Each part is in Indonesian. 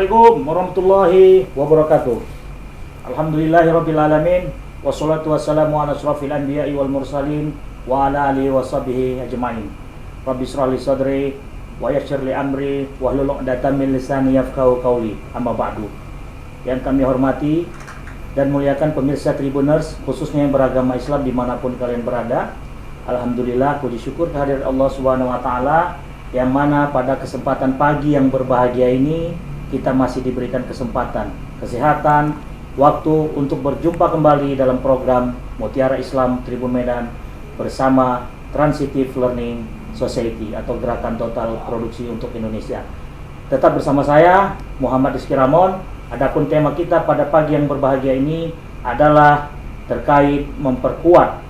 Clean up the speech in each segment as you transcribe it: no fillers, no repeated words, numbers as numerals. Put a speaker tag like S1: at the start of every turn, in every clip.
S1: Assalamualaikum warahmatullahi wabarakatuh. Alhamdulillahirabbil alamin wassalatu wassalamu ala asyrafil anbiya'i wal mursalin wa ala alihi washabihi ajmain. Rabbi shrah li sadri wa yassir li amri wahlul 'uqdatam min lisani yafqahu qawli. Amma ba'du. Yang kami hormati dan muliakan pemirsa Tribuners, khususnya yang beragama Islam dimanapun kalian berada. Alhamdulillah, puji syukur kehadirat Allah Subhanahu wa taala, yang mana pada kesempatan pagi yang berbahagia ini kita masih diberikan kesempatan, kesehatan, waktu untuk berjumpa kembali dalam program Mutiara Islam Tribun Medan bersama Transitive Learning Society atau Gerakan Total Produksi untuk Indonesia. Tetap bersama saya Muhammad Rizky Ramon. Adapun tema kita pada pagi yang berbahagia ini adalah terkait memperkuat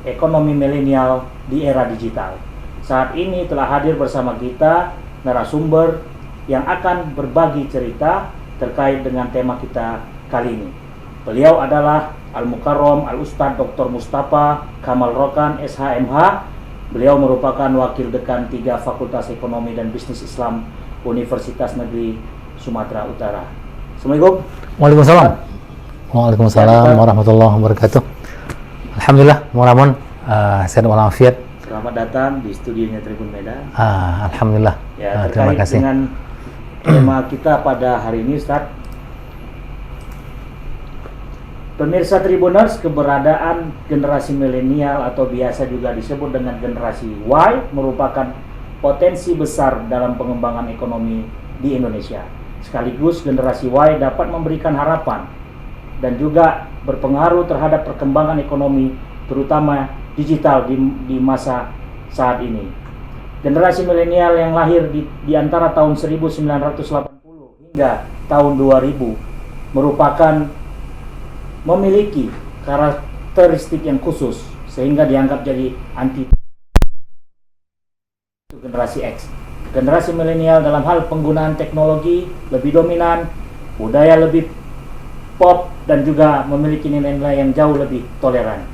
S1: ekonomi milenial di era digital. Saat ini telah hadir bersama kita narasumber yang akan berbagi cerita terkait dengan tema kita kali ini. Beliau adalah Al-Mukarram Al-Ustadz Dr. Mustafa Kamal Rokan SHMH. Beliau merupakan Wakil Dekan 3 Fakultas Ekonomi dan Bisnis Islam Universitas Negeri Sumatera Utara. Assalamualaikum.
S2: Waalaikumsalam. Waalaikumsalam warahmatullahi wabarakatuh. Alhamdulillah, Muhammad sehat walafiat.
S1: Selamat datang di studionya Tribun Medan.
S2: Alhamdulillah.
S1: Ya,
S2: terima kasih.
S1: Dengan tema kita pada hari ini, Ustaz. Pemirsa Tribuners, keberadaan generasi milenial atau biasa juga disebut dengan generasi Y merupakan potensi besar dalam pengembangan ekonomi di Indonesia. Sekaligus generasi Y dapat memberikan harapan dan juga berpengaruh terhadap perkembangan ekonomi, terutama digital di masa saat ini. Generasi milenial yang lahir di antara tahun 1980 hingga tahun 2000 merupakan memiliki karakteristik yang khusus sehingga dianggap jadi anti generasi X. Generasi milenial dalam hal penggunaan teknologi lebih dominan, budaya lebih pop, dan juga memiliki nilai-nilai yang jauh lebih toleran.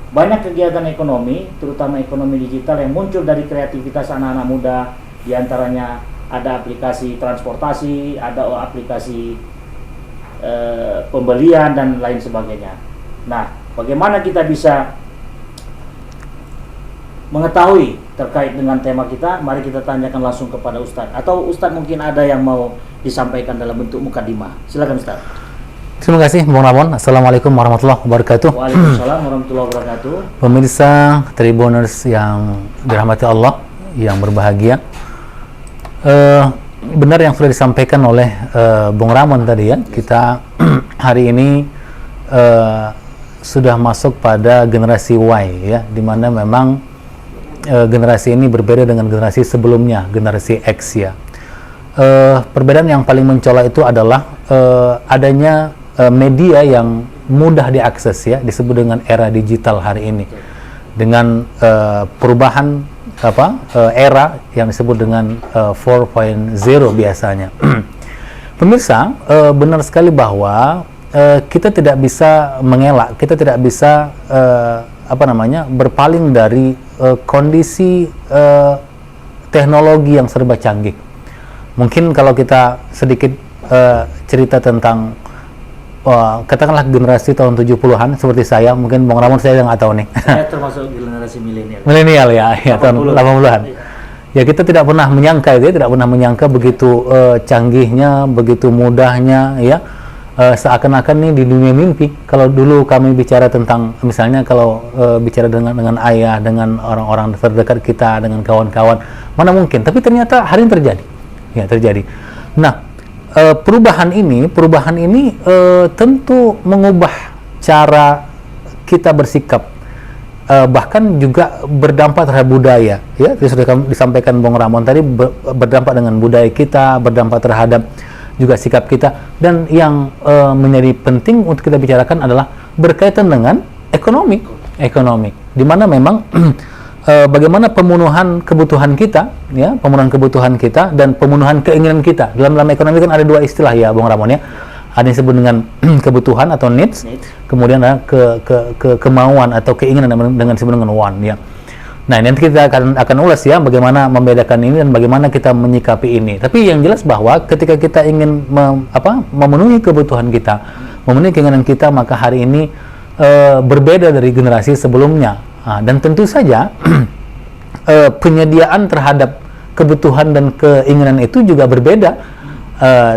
S1: Banyak kegiatan ekonomi, terutama ekonomi digital yang muncul dari kreativitas anak-anak muda. Di antaranya ada aplikasi transportasi, ada aplikasi pembelian dan lain sebagainya. Nah, bagaimana kita bisa mengetahui terkait dengan tema kita? Mari kita tanyakan langsung kepada Ustadz. Atau Ustadz mungkin ada yang mau disampaikan dalam bentuk mukadimah. Silakan Ustadz.
S2: Terima kasih, Bung Ramon. Assalamualaikum warahmatullahi wabarakatuh.
S1: Waalaikumsalam warahmatullahi wabarakatuh.
S2: Pemirsa Tribuners yang dirahmati Allah, yang berbahagia. Benar yang sudah disampaikan oleh Bung Ramon tadi ya. Kita hari ini sudah masuk pada generasi Y ya, di mana memang generasi ini berbeda dengan generasi sebelumnya, generasi X ya. Perbedaan yang paling mencolok itu adalah adanya media yang mudah diakses ya, disebut dengan era digital hari ini, dengan perubahan era yang disebut dengan 4.0 biasanya. Pemirsa, benar sekali bahwa kita tidak bisa mengelak, kita tidak bisa berpaling dari kondisi teknologi yang serba canggih. Mungkin kalau kita sedikit cerita tentang katakanlah generasi tahun 70-an seperti saya, mungkin Bang Ramon saya nggak tahu nih.
S1: Saya termasuk generasi milenial.
S2: Milenial ya, tahun 80-an. Ya, kita tidak pernah menyangka itu, tidak pernah menyangka begitu canggihnya, begitu mudahnya ya. Seakan-akan nih di dunia mimpi. Kalau dulu kami bicara tentang, misalnya kalau bicara dengan ayah, dengan orang-orang terdekat kita, dengan kawan-kawan, mana mungkin, tapi ternyata hari ini terjadi. Ya, terjadi. Nah, perubahan ini tentu mengubah cara kita bersikap, bahkan juga berdampak terhadap budaya ya. Sudah disampaikan Bung Ramon tadi, berdampak dengan budaya kita, berdampak terhadap juga sikap kita, dan yang menjadi penting untuk kita bicarakan adalah berkaitan dengan ekonomi, di mana memang bagaimana pemenuhan kebutuhan kita ya, pemenuhan kebutuhan kita dan pemenuhan keinginan kita. Dalam ekonomi kan ada dua istilah ya Bung Ramon ya. Ada yang disebut dengan kebutuhan atau needs, kemudian ada kemauan atau keinginan dengan disebut dengan want ya. Nah, nanti kita akan ulas ya bagaimana membedakan ini dan bagaimana kita menyikapi ini. Tapi yang jelas bahwa ketika kita ingin memenuhi kebutuhan kita, memenuhi keinginan kita, maka hari ini berbeda dari generasi sebelumnya. Nah, dan tentu saja penyediaan terhadap kebutuhan dan keinginan itu juga berbeda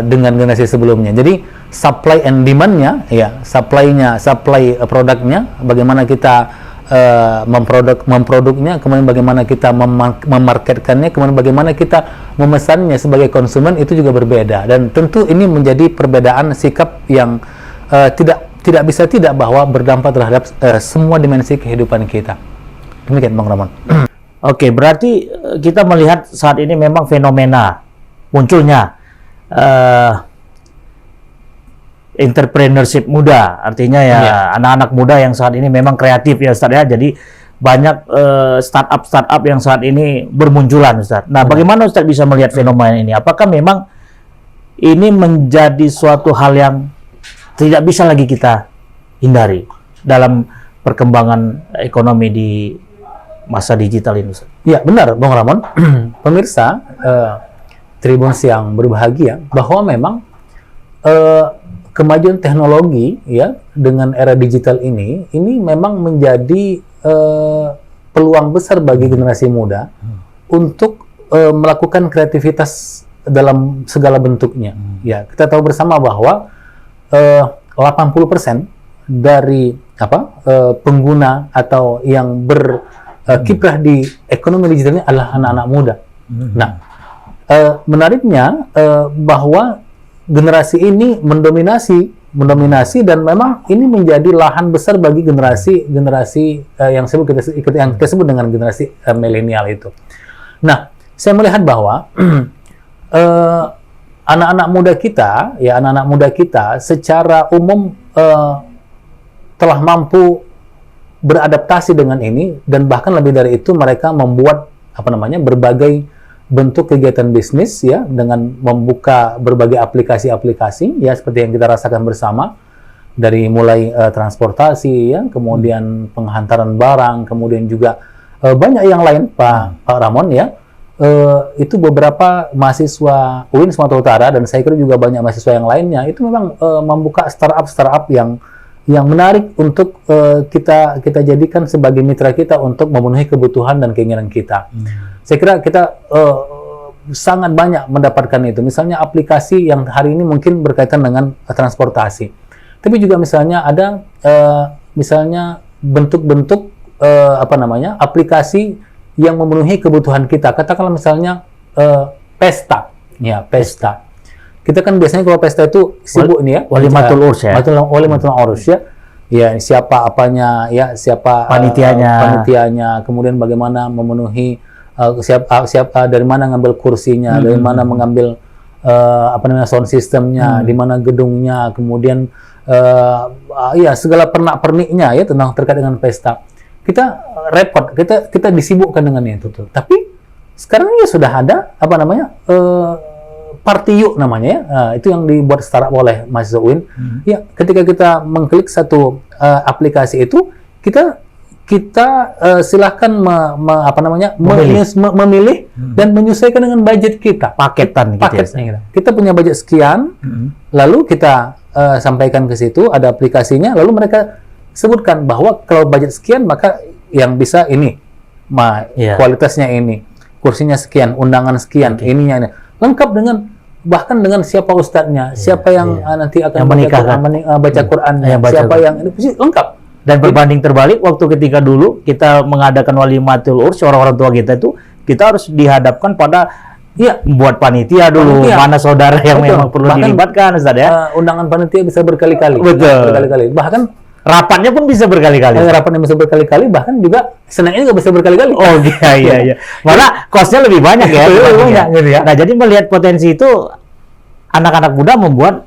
S2: dengan generasi sebelumnya. Jadi supply and demand-nya, ya, supply produknya, bagaimana kita memproduknya, kemudian bagaimana kita memarketkannya, kemudian bagaimana kita memesannya sebagai konsumen, itu juga berbeda. Dan tentu ini menjadi perbedaan sikap yang tidak bisa tidak bahwa berdampak terhadap semua dimensi kehidupan kita. Demikian Bang Ramon.
S1: Oke, berarti kita melihat saat ini memang fenomena munculnya entrepreneurship muda, artinya ya anak-anak muda yang saat ini memang kreatif ya Ustaz ya. Jadi banyak startup yang saat ini bermunculan Ustaz. Nah, bagaimana Ustaz bisa melihat fenomena ini? Apakah memang ini menjadi suatu hal yang tidak bisa lagi kita hindari dalam perkembangan ekonomi di masa digital ini Ustaz?
S2: Ya, benar Bang Ramon. Pemirsa Tribuners yang berbahagia, bahwa memang kemajuan teknologi ya dengan era digital ini memang menjadi peluang besar bagi generasi muda untuk melakukan kreativitas dalam segala bentuknya. Ya, kita tahu bersama bahwa 80% dari pengguna atau yang berkiprah di ekonomi digital ini adalah anak-anak muda. Nah, menariknya bahwa generasi ini mendominasi dan memang ini menjadi lahan besar bagi generasi yang kita sebut dengan generasi milenial itu. Nah, saya melihat bahwa anak-anak muda kita secara umum telah mampu beradaptasi dengan ini, dan bahkan lebih dari itu mereka membuat berbagai bentuk kegiatan bisnis ya, dengan membuka berbagai aplikasi-aplikasi ya, seperti yang kita rasakan bersama, dari mulai transportasi ya, kemudian penghantaran barang, kemudian juga banyak yang lain Pak Ramon ya. Itu beberapa mahasiswa UIN Sumatera Utara, dan saya kira juga banyak mahasiswa yang lainnya, itu memang membuka startup yang menarik untuk kita jadikan sebagai mitra kita untuk memenuhi kebutuhan dan keinginan kita. Saya kira kita sangat banyak mendapatkan itu. Misalnya aplikasi yang hari ini mungkin berkaitan dengan transportasi, tapi juga misalnya ada misalnya bentuk-bentuk aplikasi yang memenuhi kebutuhan kita. Katakanlah misalnya pesta. Kita kan biasanya kalau pesta itu sibuk nih ya,
S1: Walimatul Urs ya.
S2: Walimatul Urs ya. Ya, siapa apanya ya, siapa panitianya, kemudian bagaimana memenuhi siapa dari mana ngambil kursinya, dari mana mengambil sound systemnya, di mana gedungnya, kemudian ya segala pernak-perniknya ya tentang terkait dengan pesta. Kita repot, kita disibukkan dengan itu tuh. Tapi sekarang ya sudah ada Partiyo namanya ya, itu yang dibuat startup oleh mahasiswa UIN. Ya, ketika kita mengklik satu aplikasi itu, kita silahkan memilih dan menyesuaikan dengan budget kita. Paketnya gitu. Kita punya budget sekian, lalu kita sampaikan ke situ, ada aplikasinya, lalu mereka sebutkan bahwa kalau budget sekian maka yang bisa ini, kualitasnya ini, kursinya sekian, undangan sekian, ininya ini. Lengkap bahkan dengan siapa ustadznya, siapa yang nanti akan baca Quran, siapa yang ini, lengkap.
S1: Dan berbanding terbalik, waktu ketika dulu kita mengadakan Walimatul Urs, orang-orang tua kita itu, kita harus dihadapkan pada buat panitia dulu, mana saudara yang memang perlu dilibatkan, Ustaz ya.
S2: Undangan panitia bisa berkali-kali.
S1: Betul.
S2: Berkali-kali. Bahkan
S1: rapatnya pun bisa berkali-kali.
S2: Rapatnya bisa berkali-kali, bahkan juga senangnya juga bisa berkali-kali.
S1: Oh iya. Malah kosnya lebih banyak ya.
S2: Gitu ya.
S1: Nah, jadi melihat potensi itu, anak-anak muda membuat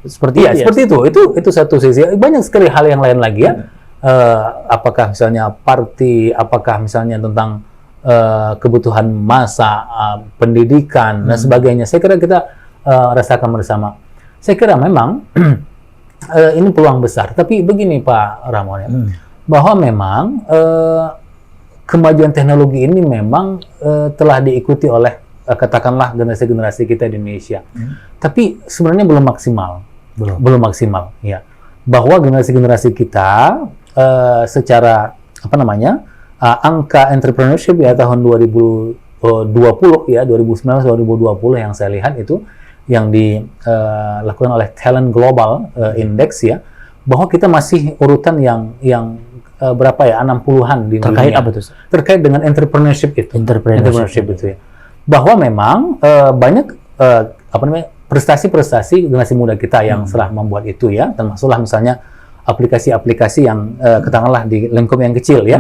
S1: seperti itu.
S2: Itu satu sisi. Banyak sekali hal yang lain lagi ya. Apakah misalnya party, apakah misalnya tentang kebutuhan masa, pendidikan dan sebagainya. Saya kira kita rasakan bersama. Saya kira memang ini peluang besar. Tapi begini Pak Ramon ya, bahwa memang kemajuan teknologi ini memang telah diikuti oleh katakanlah generasi-generasi kita di Indonesia. Tapi sebenarnya belum maksimal. Belum maksimal, ya. Bahwa generasi-generasi kita secara apa namanya? Angka entrepreneurship ya tahun 2020 ya 2019-2020 yang saya lihat itu yang dilakukan oleh Talent Global Index ya, bahwa kita masih urutan yang berapa ya 60-an di
S3: terkait
S2: dunia.
S3: apa tuh?
S2: Terkait dengan entrepreneurship itu. Entrepreneurship itu ya. Bahwa memang banyak apa namanya prestasi-prestasi generasi muda kita yang telah membuat itu ya, termasuklah misalnya aplikasi-aplikasi yang katakanlah di lingkup yang kecil ya.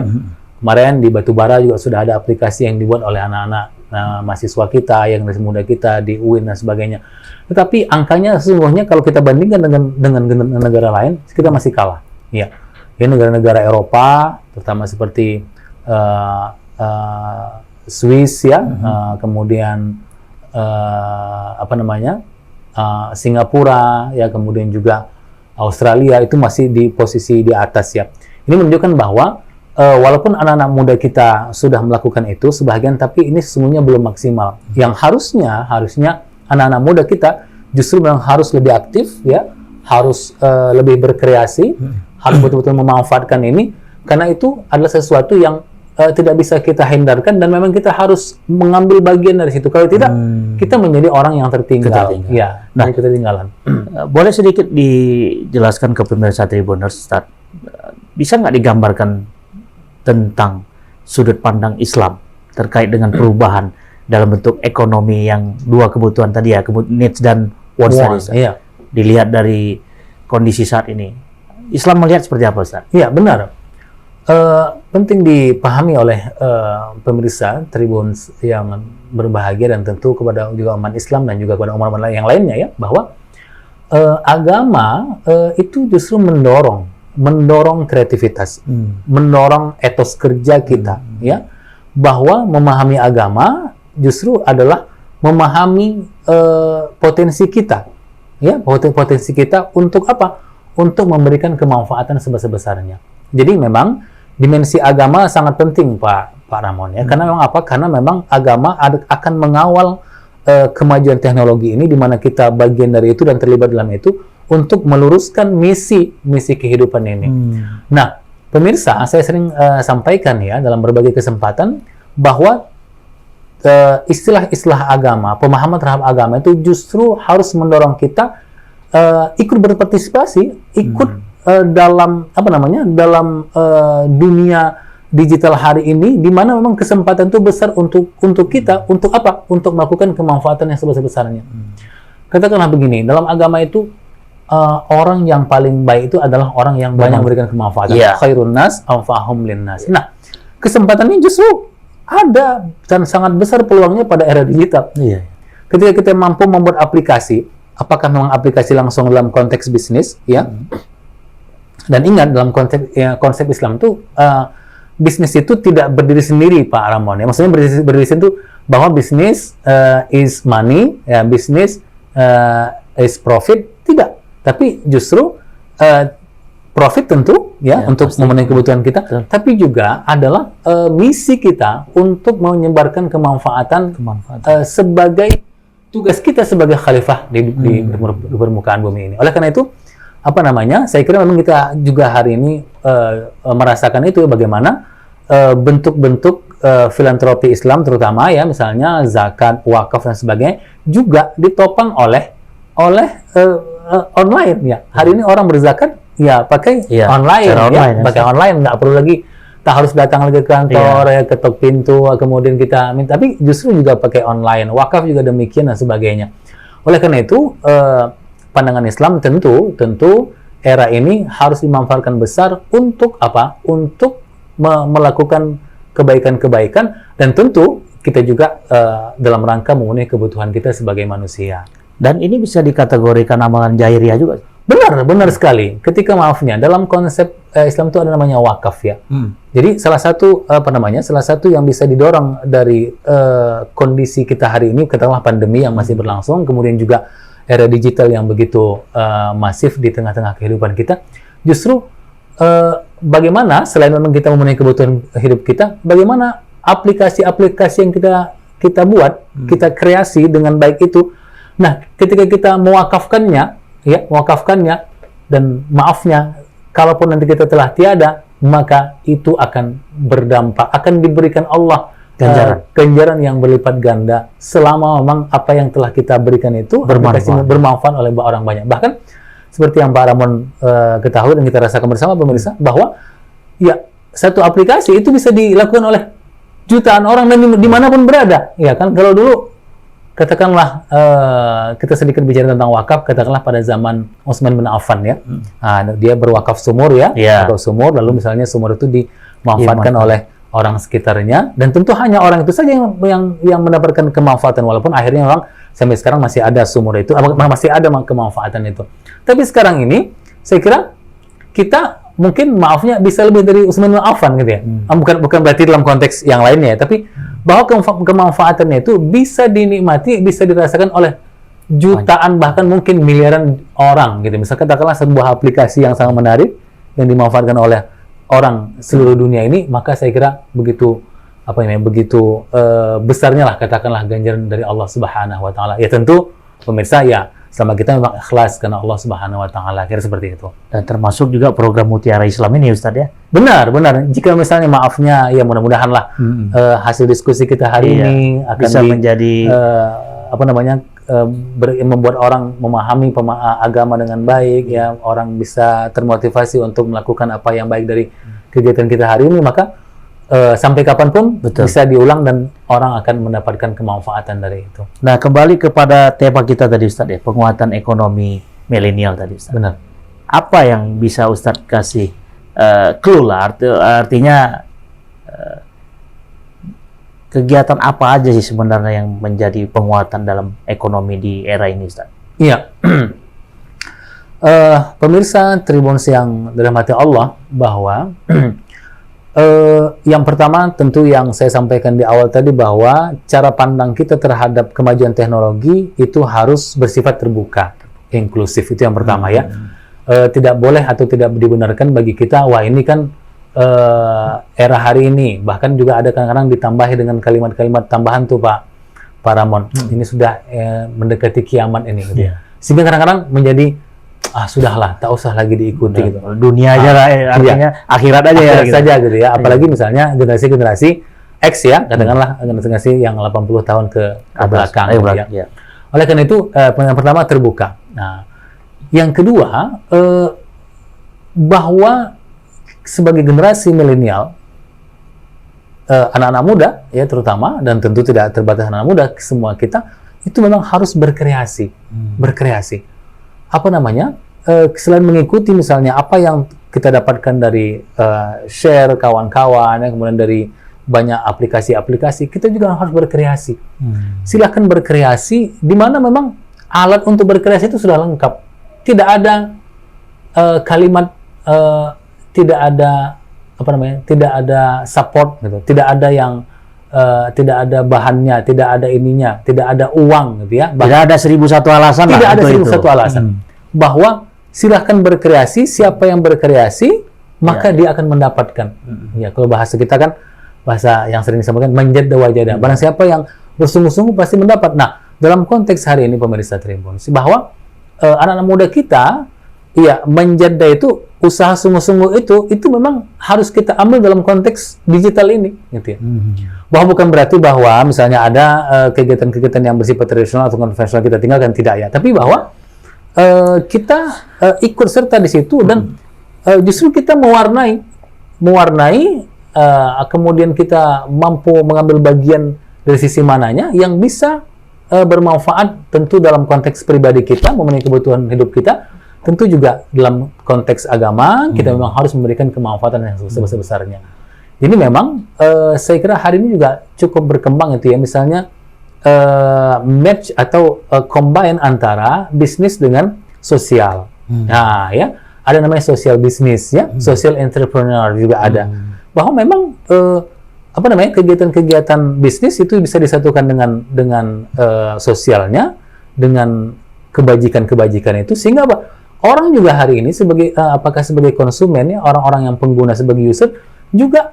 S2: Kemarin di Batubara juga sudah ada aplikasi yang dibuat oleh anak-anak mahasiswa kita, yang generasi muda kita di UIN dan sebagainya. Tetapi angkanya sesungguhnya kalau kita bandingkan dengan negara lain, kita masih kalah. Ya, ya negara-negara Eropa, terutama seperti Swiss ya, kemudian apa namanya Singapura ya, kemudian juga Australia itu masih di posisi di atas ya. Ini menunjukkan bahwa walaupun anak-anak muda kita sudah melakukan itu sebagian, tapi ini sesungguhnya belum maksimal. Yang harusnya anak-anak muda kita justru memang harus lebih aktif ya, harus lebih berkreasi, harus betul-betul memanfaatkan ini, karena itu adalah sesuatu yang tidak bisa kita hindarkan dan memang kita harus mengambil bagian dari situ. Kalau tidak, kita menjadi orang yang tertinggal. Ya, nah, ketertinggalan.
S3: Boleh sedikit dijelaskan ke pemirsa Tribuners, Ustaz? Bisa nggak digambarkan tentang sudut pandang Islam terkait dengan perubahan dalam bentuk ekonomi yang dua kebutuhan tadi ya, needs dan wants tadi, iya. Dilihat dari kondisi saat ini, Islam melihat seperti apa, Ustaz?
S2: Iya, benar. Penting dipahami oleh pemirsa Tribun yang berbahagia dan tentu kepada juga umat Islam dan juga kepada umat yang lainnya ya, bahwa agama itu justru mendorong kreativitas, mendorong etos kerja kita, ya, bahwa memahami agama justru adalah memahami potensi kita, ya, potensi kita untuk apa? Untuk memberikan kemanfaatan sebesar-besarnya. Jadi memang dimensi agama sangat penting, Pak Ramon, ya, karena memang apa? Karena memang agama akan mengawal kemajuan teknologi ini, di mana kita bagian dari itu dan terlibat dalam itu, untuk meluruskan misi kehidupan ini. Nah, pemirsa, saya sering sampaikan ya dalam berbagai kesempatan bahwa istilah-istilah agama, pemahaman terhadap agama itu justru harus mendorong kita ikut berpartisipasi, ikut dalam apa namanya, dalam dunia digital hari ini, di mana memang kesempatan itu besar untuk kita, untuk apa? Untuk melakukan kemanfaatan yang sebesar-besarnya. Katakanlah begini, dalam agama itu orang yang paling baik itu adalah orang yang banyak memberikan kemanfaatan. Khairun nas anfa'uhum linnas. Nah, kesempatannya justru ada dan sangat besar peluangnya pada era digital. Ketika kita mampu membuat aplikasi, apakah memang aplikasi langsung dalam konteks bisnis, ya? Dan ingat, dalam konsep Islam itu bisnis itu tidak berdiri sendiri, Pak Ramon. Ya, maksudnya berdiri sendiri itu bahwa bisnis is money, ya, bisnis is profit, tidak. Tapi justru profit tentu ya untuk memenuhi kebutuhan kita, tapi juga adalah misi kita untuk menyebarkan kemanfaatan sebagai tugas kita sebagai khalifah di permukaan bumi ini. Oleh karena itu, apa namanya? Saya kira memang kita juga hari ini merasakan itu, bagaimana bentuk-bentuk filantropi Islam terutama ya, misalnya zakat, wakaf dan sebagainya juga ditopang oleh online ya. Hari ini orang berzakat ya pakai online ya, pakai online, nggak perlu lagi tak harus datang lagi ke kantor ya, ketok pintu kemudian kita minta, tapi justru juga pakai online. Wakaf juga demikian dan sebagainya. Oleh karena itu pandangan Islam tentu era ini harus dimanfaatkan besar untuk apa? Untuk melakukan kebaikan-kebaikan, dan tentu kita juga dalam rangka memenuhi kebutuhan kita sebagai manusia.
S3: Dan ini bisa dikategorikan amalan jahiliyah juga.
S2: Benar sekali. Ketika maafnya dalam konsep Islam itu ada namanya wakaf ya. Jadi salah satu yang bisa didorong dari kondisi kita hari ini, katakanlah pandemi yang masih berlangsung, kemudian juga era digital yang begitu masif di tengah-tengah kehidupan kita, justru bagaimana selain memang kita memenuhi kebutuhan hidup kita, bagaimana aplikasi-aplikasi yang kita buat, kita kreasi dengan baik itu. Nah, ketika kita mewakafkannya, dan maafnya, kalaupun nanti kita telah tiada, maka itu akan berdampak, akan diberikan Allah ganjaran yang berlipat ganda selama memang apa yang telah kita berikan itu bermanfaat oleh orang banyak. Bahkan seperti yang Pak Ramon ketahui dan kita rasakan bersama pemirsa, bahwa ya satu aplikasi itu bisa dilakukan oleh jutaan orang dan dimanapun berada. Ya kan, kalau dulu katakanlah kita sedikit bicara tentang wakaf, katakanlah pada zaman Utsman bin Affan ya. Nah, dia berwakaf sumur ya, wakaf sumur, lalu misalnya sumur itu dimanfaatkan oleh orang sekitarnya, dan tentu hanya orang itu saja yang mendapatkan kemanfaatan, walaupun akhirnya memang sampai sekarang masih ada sumur itu, masih ada kemanfaatan itu. Tapi sekarang ini saya kira kita mungkin maafnya bisa lebih dari Utsman bin Affan gitu ya. Bukan berarti dalam konteks yang lainnya ya, tapi bahwa kemanfaatannya itu bisa dinikmati, bisa dirasakan oleh jutaan bahkan mungkin miliaran orang gitu. Misalkan katakanlah sebuah aplikasi yang sangat menarik yang dimanfaatkan oleh orang seluruh dunia ini, maka saya kira begitu besarnya lah katakanlah ganjaran dari Allah Subhanahu wa taala. Ya tentu pemirsa ya, selama kita memang ikhlas karena Allah Subhanahu wa taala, kira seperti itu.
S3: Dan termasuk juga program Mutiara Islam ini Ustaz ya.
S2: Benar. Jika misalnya maafnya ya mudah-mudahan lah hasil diskusi kita hari ini akan
S3: bisa menjadi
S2: membuat orang memahami agama dengan baik ya, orang bisa termotivasi untuk melakukan apa yang baik dari kegiatan kita hari ini, maka sampai kapanpun bisa diulang dan orang akan mendapatkan kemanfaatan dari itu.
S3: Nah, kembali kepada tema kita tadi Ustaz ya, penguatan ekonomi milenial tadi Ustaz.
S2: Benar.
S3: Apa yang bisa Ustaz kasih clue lah, artinya kegiatan apa aja sih sebenarnya yang menjadi penguatan dalam ekonomi di era ini Ustaz?
S2: Iya. Pemirsa Tribuners yang dirahmati Allah, bahwa yang pertama tentu yang saya sampaikan di awal tadi, bahwa cara pandang kita terhadap kemajuan teknologi itu harus bersifat terbuka, inklusif. Itu yang pertama ya. Tidak boleh atau tidak dibenarkan bagi kita, wah ini kan era hari ini, bahkan juga ada kadang-kadang ditambahi dengan kalimat-kalimat tambahan tuh Pak Ramon, ini sudah mendekati kiamat ini gitu ya. Sehingga kadang-kadang menjadi sudahlah, tak usah lagi diikuti gitu.
S3: Dunia aja lah, artinya akhirat aja ya.
S2: Akhirat saja gitu ya. Apalagi misalnya generasi-generasi X ya, katakanlah generasi yang 80 tahun ke belakang gitu ya. Oleh karena itu, yang pertama terbuka. Nah, yang kedua, bahwa sebagai generasi milenial, anak-anak muda ya terutama, dan tentu tidak terbatas anak muda, semua kita itu memang harus berkreasi. Selain mengikuti misalnya apa yang kita dapatkan dari share kawan-kawan, kemudian dari banyak aplikasi-aplikasi, kita juga harus berkreasi. Silahkan berkreasi, di mana memang alat untuk berkreasi itu sudah lengkap. Tidak ada kalimat, tidak ada support gitu, tidak ada bahannya, tidak ada ininya, tidak ada uang gitu ya.
S3: Tidak ada 1001 alasan.
S2: Tidak ada 1001 alasan. Bahwa silahkan berkreasi, siapa yang berkreasi maka dia akan mendapatkan. Ya, kalau bahasa kita kan, bahasa yang sering disampaikan manjad wajada. Barang siapa yang bersungguh-sungguh pasti mendapat. Nah, dalam konteks hari ini pemirsa Tribuners, bahwa anak-anak muda kita ya menjada itu, usaha sungguh-sungguh itu memang harus kita ambil dalam konteks digital ini gitu ya. Bahwa bukan berarti bahwa misalnya ada kegiatan-kegiatan yang bersifat tradisional atau konvensional kita tinggalkan, tidak ya, tapi bahwa kita ikut serta di situ dan justru kita mewarnai kemudian kita mampu mengambil bagian dari sisi mananya yang bisa bermanfaat, tentu dalam konteks pribadi kita memenuhi kebutuhan hidup kita, tentu juga dalam konteks agama kita memang harus memberikan kemanfaatan yang sebesar-besarnya. Jadi memang saya kira hari ini juga cukup berkembang itu ya, misalnya match atau combine antara bisnis dengan sosial. Nah ya, ada namanya social business ya, social entrepreneur juga ada. Bahwa memang kegiatan-kegiatan bisnis itu bisa disatukan dengan sosialnya, dengan kebajikan-kebajikan itu, sehingga orang juga hari ini sebagai apakah sebagai konsumen ya, orang-orang yang pengguna sebagai user juga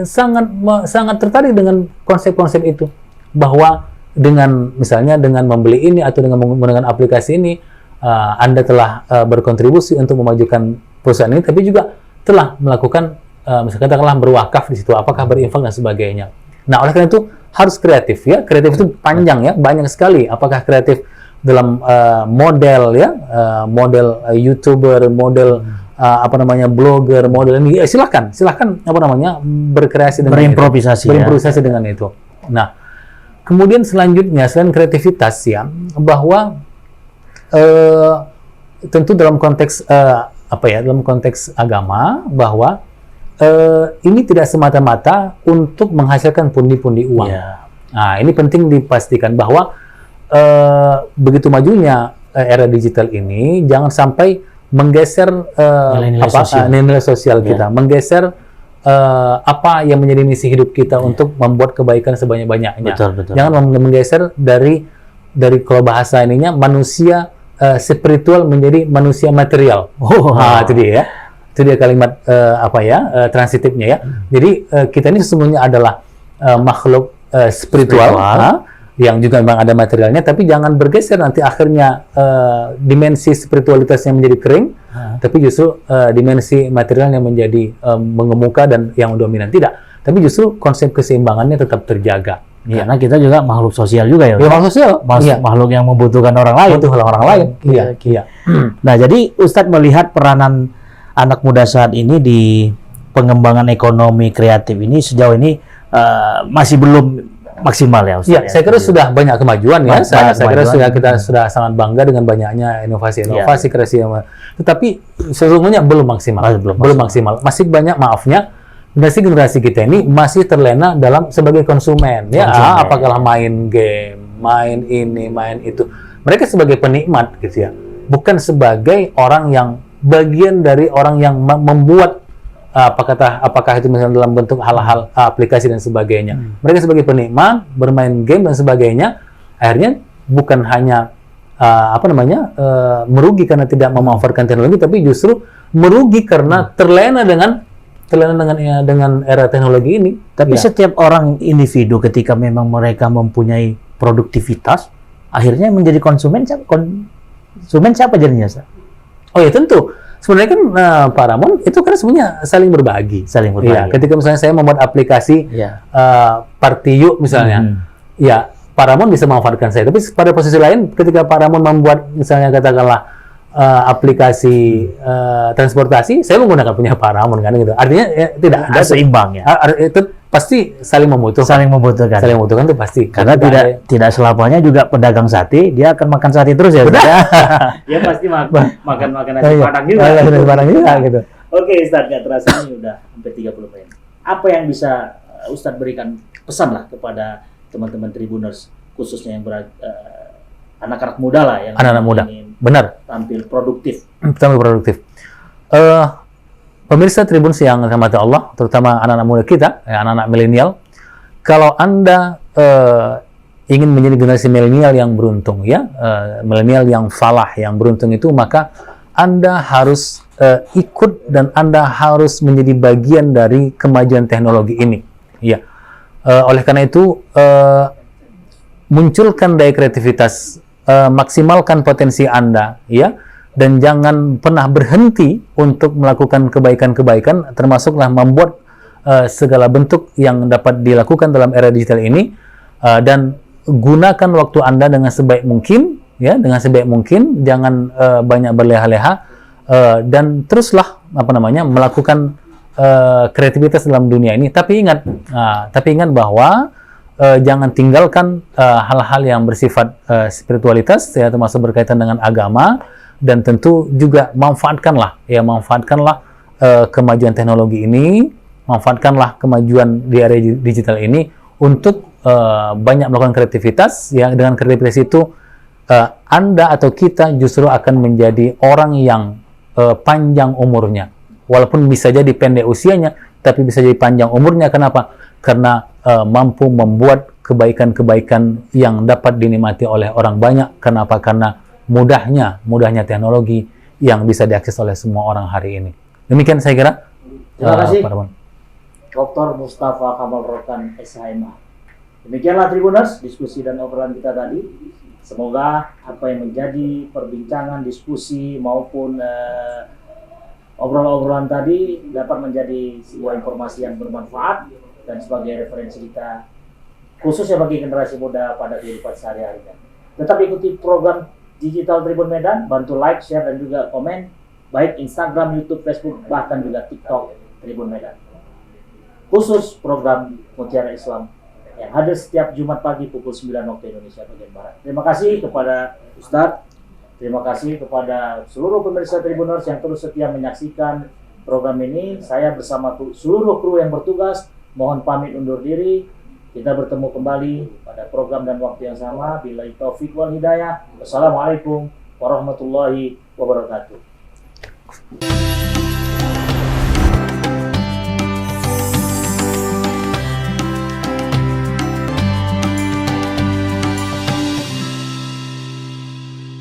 S2: sangat tertarik dengan konsep-konsep itu, bahwa dengan misalnya dengan membeli ini atau dengan menggunakan aplikasi ini Anda telah berkontribusi untuk memajukan perusahaan ini, tapi juga telah melakukan misalnya katakanlah berwakaf di situ, apakah berinfak dan sebagainya. Nah, oleh karena itu harus kreatif ya. Kreatif itu panjang ya, banyak sekali. Apakah kreatif dalam model ya, model YouTuber, model blogger, model ini, silahkan berkreasi dengan berimprovisasi dengan itu. Nah, kemudian selanjutnya selain kreativitas ya, bahwa tentu dalam konteks dalam konteks agama, bahwa ini tidak semata-mata untuk menghasilkan pundi-pundi uang. Nah, ini penting dipastikan bahwa begitu majunya era digital ini, jangan sampai menggeser nilai sosial kita, menggeser apa yang menjadi misi hidup kita untuk membuat kebaikan sebanyak-banyaknya.
S3: Betul.
S2: Jangan menggeser dari kalau bahasa ininya manusia spiritual menjadi manusia material. Itu dia ya. Itu dia kalimat transitifnya ya. Jadi kita ini sesungguhnya adalah makhluk spiritual. Yang juga memang ada materialnya, tapi jangan bergeser nanti akhirnya dimensi spiritualitasnya menjadi kering, tapi justru dimensi materialnya menjadi mengemuka dan yang dominan. Tidak, tapi justru konsep keseimbangannya tetap terjaga.
S3: Karena kita juga makhluk sosial juga ya.
S2: Makhluk sosial,
S3: makhluk yang membutuhkan orang lain.
S2: Iya.
S3: Nah, jadi Ustadz melihat peranan anak muda saat ini di pengembangan ekonomi kreatif ini sejauh ini masih belum maksimal ya Ustaz.
S2: Ya, saya kira sudah banyak kemajuan ya. Saya kira kita sudah sangat bangga dengan banyaknya inovasi kreasi. Tetapi sesungguhnya belum maksimal. Belum maksimal. Masih banyak, maafnya, generasi kita ini masih terlena dalam sebagai konsumen. Apakah main game, main ini, main itu. Mereka sebagai penikmat gitu ya. Bukan sebagai orang yang bagian dari orang yang membuat apakah itu misalnya dalam bentuk hal-hal aplikasi dan sebagainya. Mereka sebagai penikmat bermain game dan sebagainya, akhirnya bukan hanya merugi karena tidak memanfaatkan teknologi, tapi justru merugi karena terlena dengan era teknologi ini.
S3: Tapi setiap orang individu ketika memang mereka mempunyai produktivitas, akhirnya menjadi konsumen siapa jadinya, Ustaz?
S2: Oh ya, tentu. Sebenarnya kan Pak Ramon itu kan sebenarnya saling berbagi. Ya, ketika misalnya saya membuat aplikasi Partiyu misalnya, ya Pak Ramon bisa memanfaatkan saya. Tapi pada posisi lain, ketika Pak Ramon membuat misalnya katakanlah aplikasi transportasi, saya menggunakan punya Pak Ramon kan gitu. Artinya tidak ada
S3: seimbang ya.
S2: Itu pasti saling membutuhkan. Saling membutuhkan itu pasti.
S3: Karena tidak selamanya juga pedagang sate dia akan makan sate terus ya.
S1: Ya pasti makan nasi padang juga.
S2: Gitu.
S1: Oke, Ustadz, nggak terasa ini udah hampir 30 menit. Apa yang bisa Ustadz berikan pesan lah kepada teman-teman Tribuners, khususnya yang anak-anak muda lah yang
S2: anak-anak muda. Benar.
S1: Tampil produktif.
S2: Pemirsa Tribun yang dirahmati Allah, terutama anak-anak muda kita, anak-anak milenial, kalau Anda ingin menjadi generasi milenial yang beruntung, milenial yang falah, yang beruntung itu, maka Anda harus ikut dan Anda harus menjadi bagian dari kemajuan teknologi ini. Oleh karena itu, munculkan daya kreativitas, maksimalkan potensi Anda, dan jangan pernah berhenti untuk melakukan kebaikan-kebaikan, termasuklah membuat segala bentuk yang dapat dilakukan dalam era digital ini, dan gunakan waktu Anda dengan sebaik mungkin, jangan banyak berleha-leha, dan teruslah melakukan kreativitas dalam dunia ini. Tapi ingat bahwa jangan tinggalkan hal-hal yang bersifat spiritualitas, termasuk berkaitan dengan agama. Dan tentu juga manfaatkanlah kemajuan teknologi ini, manfaatkanlah kemajuan di era digital ini untuk banyak melakukan kreativitas. Dengan kreativitas itu Anda atau kita justru akan menjadi orang yang panjang umurnya, walaupun bisa jadi pendek usianya, tapi bisa jadi panjang umurnya. Kenapa? Karena mampu membuat kebaikan-kebaikan yang dapat dinikmati oleh orang banyak. Kenapa? Karena mudahnya teknologi yang bisa diakses oleh semua orang hari ini. Demikian saya kira.
S1: Terima kasih.
S2: Pak Ramon.
S1: Dr. Mustafa Kamal Rokan, SHMA. Demikianlah Tribuners, diskusi dan obrolan kita tadi. Semoga apa yang menjadi perbincangan, diskusi maupun obrolan-obrolan tadi dapat menjadi sebuah informasi yang bermanfaat dan sebagai referensi kita, khususnya bagi generasi muda pada kehidupan sehari-harinya. Tetap ikuti program Digital Tribun Medan, bantu like, share, dan juga komen, baik Instagram, YouTube, Facebook, bahkan juga TikTok Tribun Medan. Khusus program Mutiara Islam yang hadir setiap Jumat pagi pukul 9 waktu Indonesia bagian Barat. Terima kasih kepada Ustadz, terima kasih kepada seluruh pemirsa Tribuners yang terus setia menyaksikan program ini. Saya bersama seluruh kru yang bertugas, mohon pamit undur diri. Kita bertemu kembali pada program dan waktu yang sama. Billahi taufiq wal hidayah. Wassalamualaikum warahmatullahi wabarakatuh.